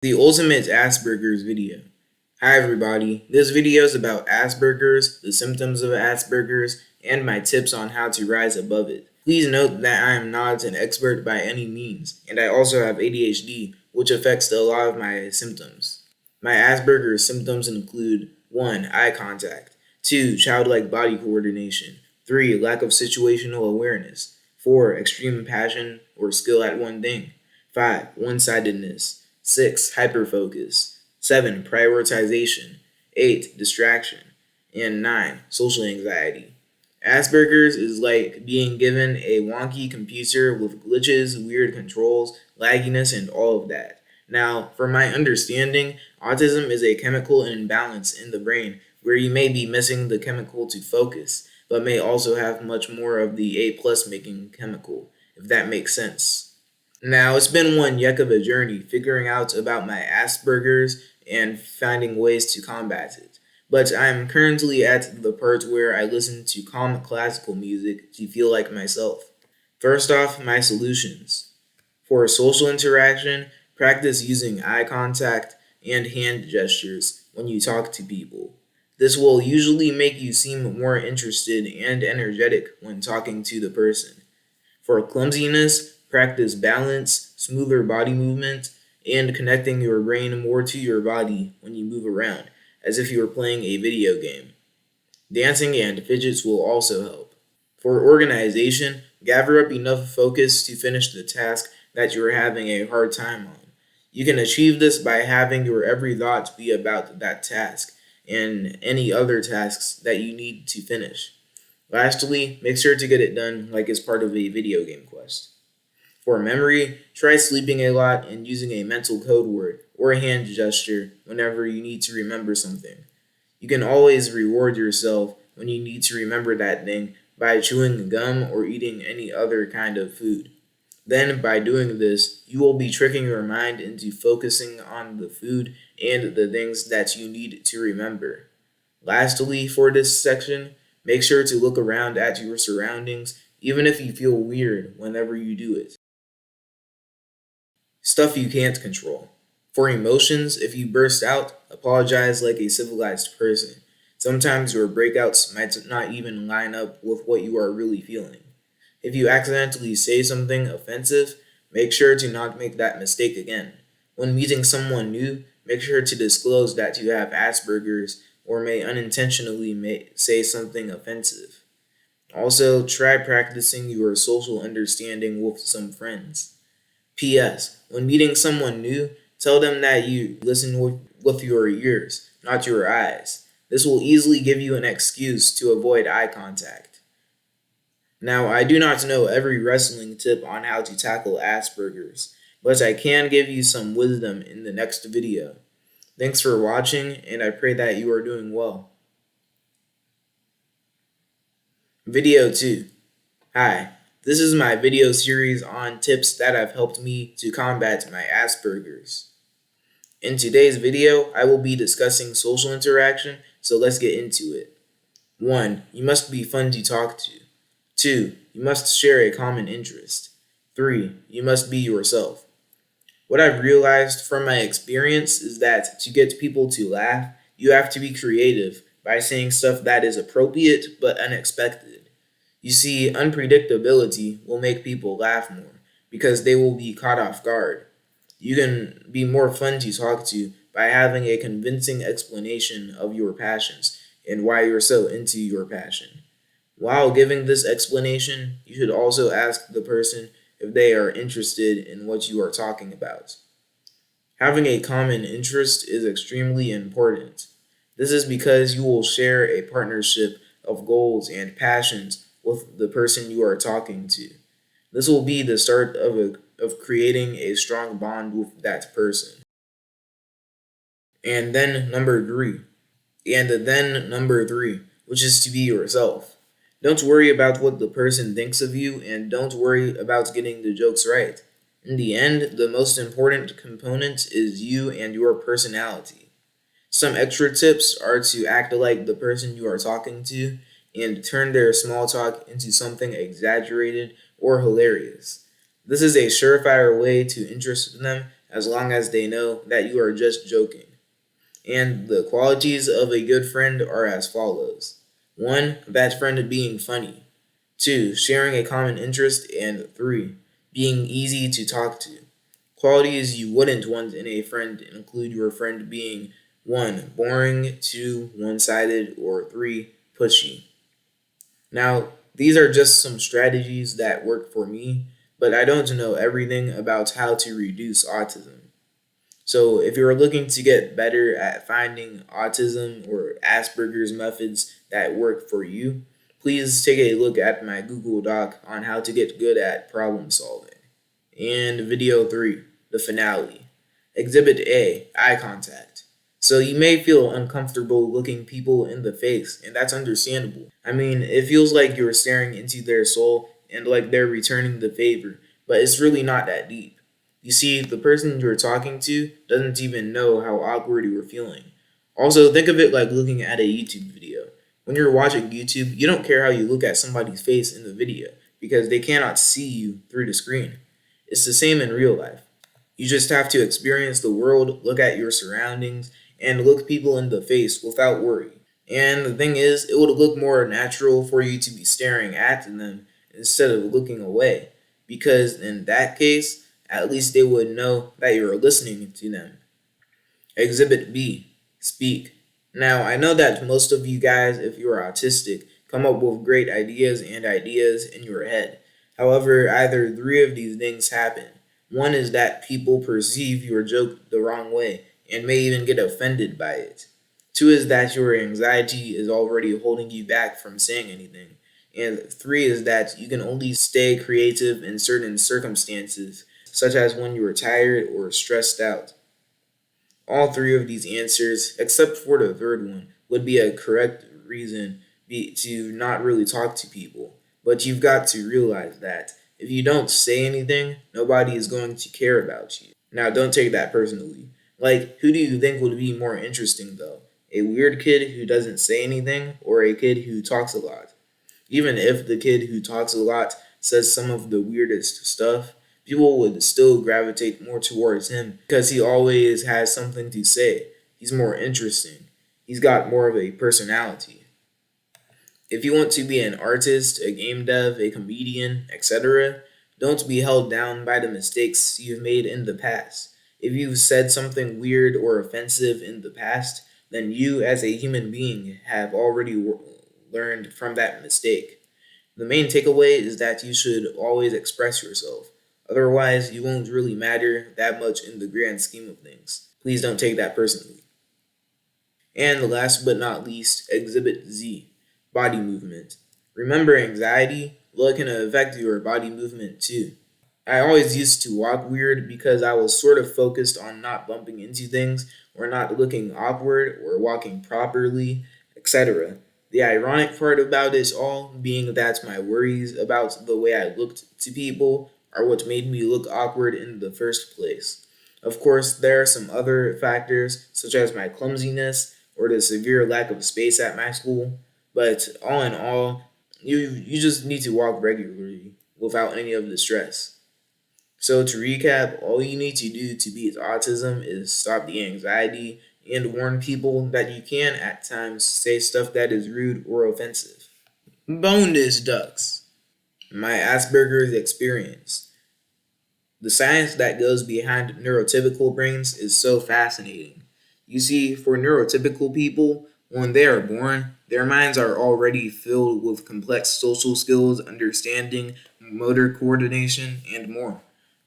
The ultimate Asperger's video. Hi everybody, this video is about Asperger's, the symptoms of Asperger's, and my tips on how to rise above it. Please note that I am not an expert by any means, and I also have ADHD, which affects a lot of my symptoms. My Asperger's symptoms include 1. Eye contact, 2. Childlike body coordination, 3. Lack of situational awareness, 4. Extreme passion or skill at one thing, 5. One-sidedness, 6. Hyperfocus, 7. Prioritization, 8. Distraction, and 9. Social anxiety. Asperger's is like being given a wonky computer with glitches, weird controls, lagginess, and all of that. Now, from my understanding, autism is a chemical imbalance in the brain where you may be missing the chemical to focus, but may also have much more of the A plus making chemical, if that makes sense. Now, it's been one yuck of a journey figuring out about my Asperger's and finding ways to combat it. But I'm currently at the part where I listen to calm classical music to feel like myself. First off, my solutions. For social interaction, practice using eye contact and hand gestures when you talk to people. This will usually make you seem more interested and energetic when talking to the person. For clumsiness, practice balance, smoother body movement, and connecting your brain more to your body when you move around, as if you were playing a video game. Dancing and fidgets will also help. For organization, gather up enough focus to finish the task that you are having a hard time on. You can achieve this by having your every thought be about that task and any other tasks that you need to finish. Lastly, make sure to get it done like it's part of a video game quest. For memory, try sleeping a lot and using a mental code word or a hand gesture whenever you need to remember something. You can always reward yourself when you need to remember that thing by chewing gum or eating any other kind of food. Then, by doing this, you will be tricking your mind into focusing on the food and the things that you need to remember. Lastly, for this section, make sure to look around at your surroundings, even if you feel weird whenever you do it. Stuff you can't control. For emotions, if you burst out, apologize like a civilized person. Sometimes your breakouts might not even line up with what you are really feeling. If you accidentally say something offensive, make sure to not make that mistake again. When meeting someone new, make sure to disclose that you have Asperger's or may unintentionally say something offensive. Also, try practicing your social understanding with some friends. P.S. When meeting someone new, tell them that you listen with your ears, not your eyes. This will easily give you an excuse to avoid eye contact. Now, I do not know every wrestling tip on how to tackle Asperger's, but I can give you some wisdom in the next video. Thanks for watching, and I pray that you are doing well. Video 2. Hi, this is my video series on tips that have helped me to combat my Asperger's. In today's video, I will be discussing social interaction, so let's get into it. 1. You must be fun to talk to. 2. You must share a common interest. 3. You must be yourself. What I've realized from my experience is that to get people to laugh, you have to be creative by saying stuff that is appropriate but unexpected. You see, unpredictability will make people laugh more because they will be caught off guard. You can be more fun to talk to by having a convincing explanation of your passions and why you're so into your passion. While giving this explanation, you should also ask the person if they are interested in what you are talking about. Having a common interest is extremely important. This is because you will share a partnership of goals and passions with the person you are talking to. This will be the start of creating a strong bond with that person. And then number three, which is to be yourself. Don't worry about what the person thinks of you, and don't worry about getting the jokes right. In the end, the most important component is you and your personality. Some extra tips are to act like the person you are talking to and turn their small talk into something exaggerated or hilarious. This is a surefire way to interest them as long as they know that you are just joking. And the qualities of a good friend are as follows: 1. That friend being funny. 2. Sharing a common interest. And 3. Being easy to talk to. Qualities you wouldn't want in a friend include your friend being 1. Boring, 2. One-sided, or 3. Pushy. Now, these are just some strategies that work for me, but I don't know everything about how to reduce autism. So, if you're looking to get better at finding autism or Asperger's methods that work for you, please take a look at my Google Doc on how to get good at problem solving. And video 3, the finale. Exhibit A, eye contact. So you may feel uncomfortable looking people in the face, and that's understandable. I mean, it feels like you're staring into their soul and like they're returning the favor, but it's really not that deep. You see, the person you're talking to doesn't even know how awkward you are feeling. Also, think of it like looking at a YouTube video. When you're watching YouTube, you don't care how you look at somebody's face in the video because they cannot see you through the screen. It's the same in real life. You just have to experience the world, look at your surroundings, and look people in the face without worry. And the thing is, it would look more natural for you to be staring at them instead of looking away, because in that case, at least they would know that you're listening to them. Exhibit B, speak. Now, I know that most of you guys, if you're autistic, come up with great ideas and ideas in your head. However, either three of these things happen. One is that people perceive your joke the wrong way and may even get offended by it. 2 is that your anxiety is already holding you back from saying anything. And 3 is that you can only stay creative in certain circumstances, such as when you are tired or stressed out. All 3 of these answers, except for the third one, would be a correct reason to not really talk to people. But you've got to realize that if you don't say anything, nobody is going to care about you. Now, don't take that personally. Like, who do you think would be more interesting, though? A weird kid who doesn't say anything, or a kid who talks a lot? Even if the kid who talks a lot says some of the weirdest stuff, people would still gravitate more towards him because he always has something to say. He's more interesting. He's got more of a personality. If you want to be an artist, a game dev, a comedian, etc., don't be held down by the mistakes you've made in the past. If you've said something weird or offensive in the past, then you as a human being have already learned from that mistake. The main takeaway is that you should always express yourself. Otherwise, you won't really matter that much in the grand scheme of things. Please don't take that personally. And last but not least, Exhibit Z, body movement. Remember anxiety? Well, it can affect your body movement too. I always used to walk weird because I was sort of focused on not bumping into things or not looking awkward or walking properly, etc. The ironic part about it all being that my worries about the way I looked to people are what made me look awkward in the first place. Of course, there are some other factors, such as my clumsiness or the severe lack of space at my school, but all in all, you just need to walk regularly without any of the stress. So to recap, all you need to do to beat autism is stop the anxiety and warn people that you can at times say stuff that is rude or offensive. Bonus ducks. My Asperger's experience. The science that goes behind neurotypical brains is so fascinating. You see, for neurotypical people, when they are born, their minds are already filled with complex social skills, understanding, motor coordination, and more.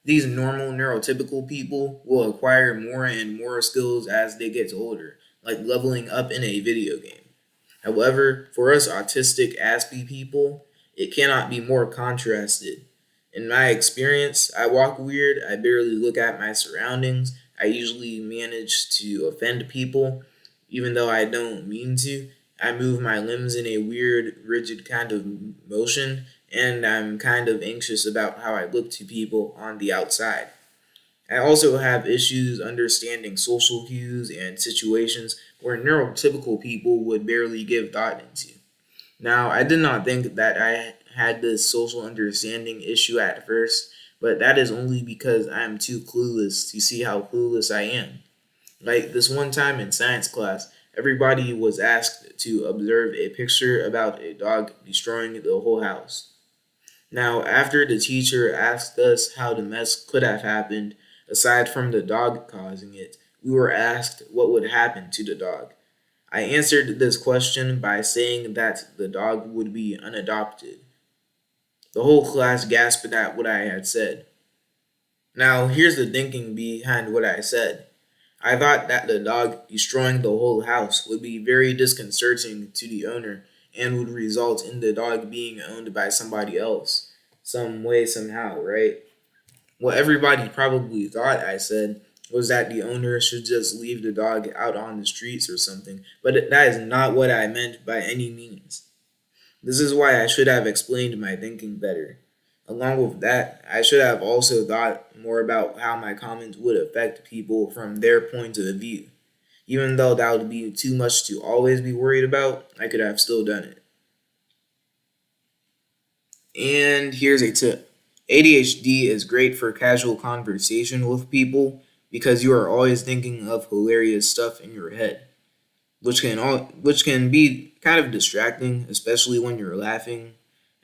These normal neurotypical people will acquire more and more skills as they get older, like leveling up in a video game. However, for us autistic Aspie people, it cannot be more contrasted. In my experience, I walk weird, I barely look at my surroundings, I usually manage to offend people, even though I don't mean to. I move my limbs in a weird, rigid kind of motion, and I'm kind of anxious about how I look to people on the outside. I also have issues understanding social cues and situations where neurotypical people would barely give thought into. Now, I did not think that I had this social understanding issue at first, but that is only because I am too clueless to see how clueless I am. Like this one time in science class, everybody was asked to observe a picture about a dog destroying the whole house. Now, after the teacher asked us how the mess could have happened, aside from the dog causing it, we were asked what would happen to the dog. I answered this question by saying that the dog would be unadopted. The whole class gasped at what I had said. Now, here's the thinking behind what I said. I thought that the dog destroying the whole house would be very disconcerting to the owner and would result in the dog being owned by somebody else. Some way, somehow, right? What everybody probably thought I said was that the owner should just leave the dog out on the streets or something, but that is not what I meant by any means. This is why I should have explained my thinking better. Along with that, I should have also thought more about how my comments would affect people from their point of view. Even though that would be too much to always be worried about, I could have still done it. And here's a tip. ADHD is great for casual conversation with people because you are always thinking of hilarious stuff in your head, which can be kind of distracting, especially when you're laughing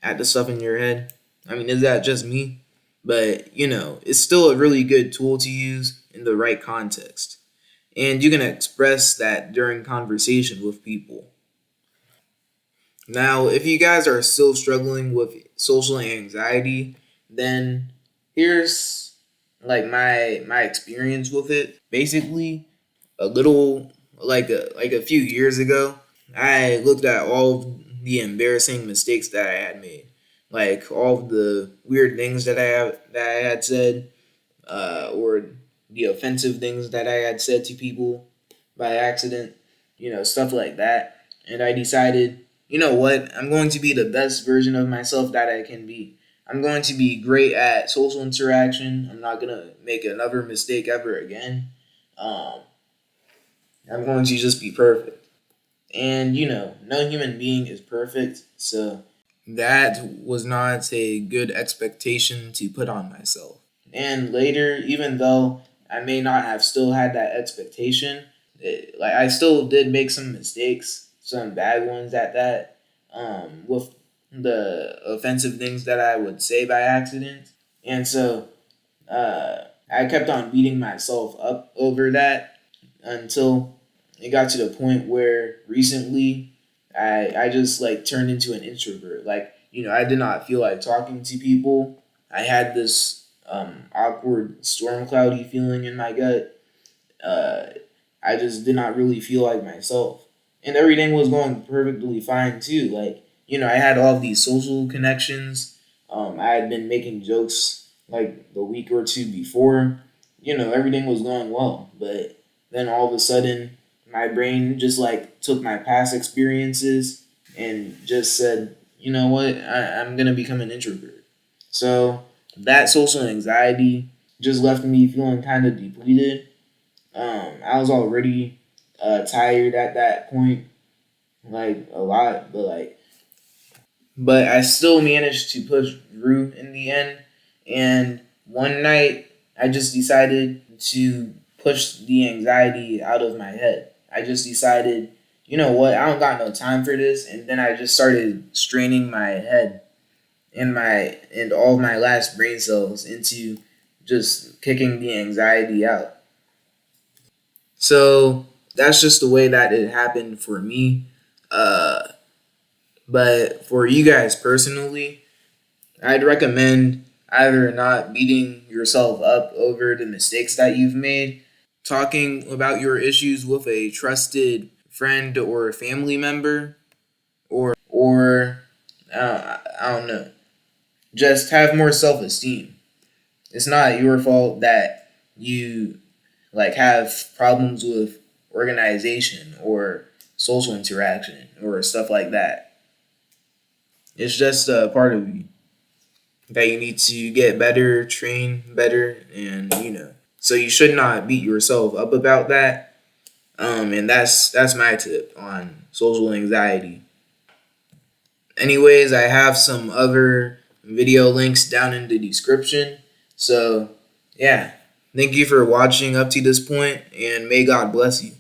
at the stuff in your head. I mean, is that just me? But, it's still a really good tool to use in the right context. And you can express that during conversation with people. Now, if you guys are still struggling with social anxiety, then here's like my experience with it. Basically, a little like a few years ago, I looked at all of the embarrassing mistakes that I had made, like all of the weird things that I had said, or the offensive things that I had said to people by accident, stuff like that. And I decided, you know what, I'm going to be the best version of myself that I can be. I'm going to be great at social interaction. I'm not going to make another mistake ever again. Um, I'm going to just be perfect. And, no human being is perfect. So that was not a good expectation to put on myself. And later, even though I may not have still had that expectation, like I still did make some mistakes, some bad ones at that, with the offensive things that I would say by accident. And so I kept on beating myself up over that until it got to the point where recently I just like turned into an introvert. Like, I did not feel like talking to people. I had this awkward storm cloudy feeling in my gut. Uh, I just did not really feel like myself. And everything was going perfectly fine too. Like, I had all of these social connections. I had been making jokes like the week or two before. Everything was going well. But then all of a sudden, my brain just like took my past experiences and just said, you know what, I'm going to become an introvert. So that social anxiety just left me feeling kind of depleted. I was already tired at that point, like a lot, but I still managed to push through in the end. And one night, I just decided to push the anxiety out of my head. I just decided, you know what, I don't got no time for this, and then I just started straining my head and all of my last brain cells into just kicking the anxiety out. So that's just the way that it happened for me. Uh, but for you guys personally, I'd recommend either not beating yourself up over the mistakes that you've made, talking about your issues with a trusted friend or family member, or I don't know, just have more self esteem. It's not your fault that you like have problems with organization or social interaction or stuff like that. It's just a part of you that you need to get better, train better, and So you should not beat yourself up about that. And that's my tip on social anxiety. Anyways, I have some other video links down in the description. So, yeah. Thank you for watching up to this point, and may God bless you.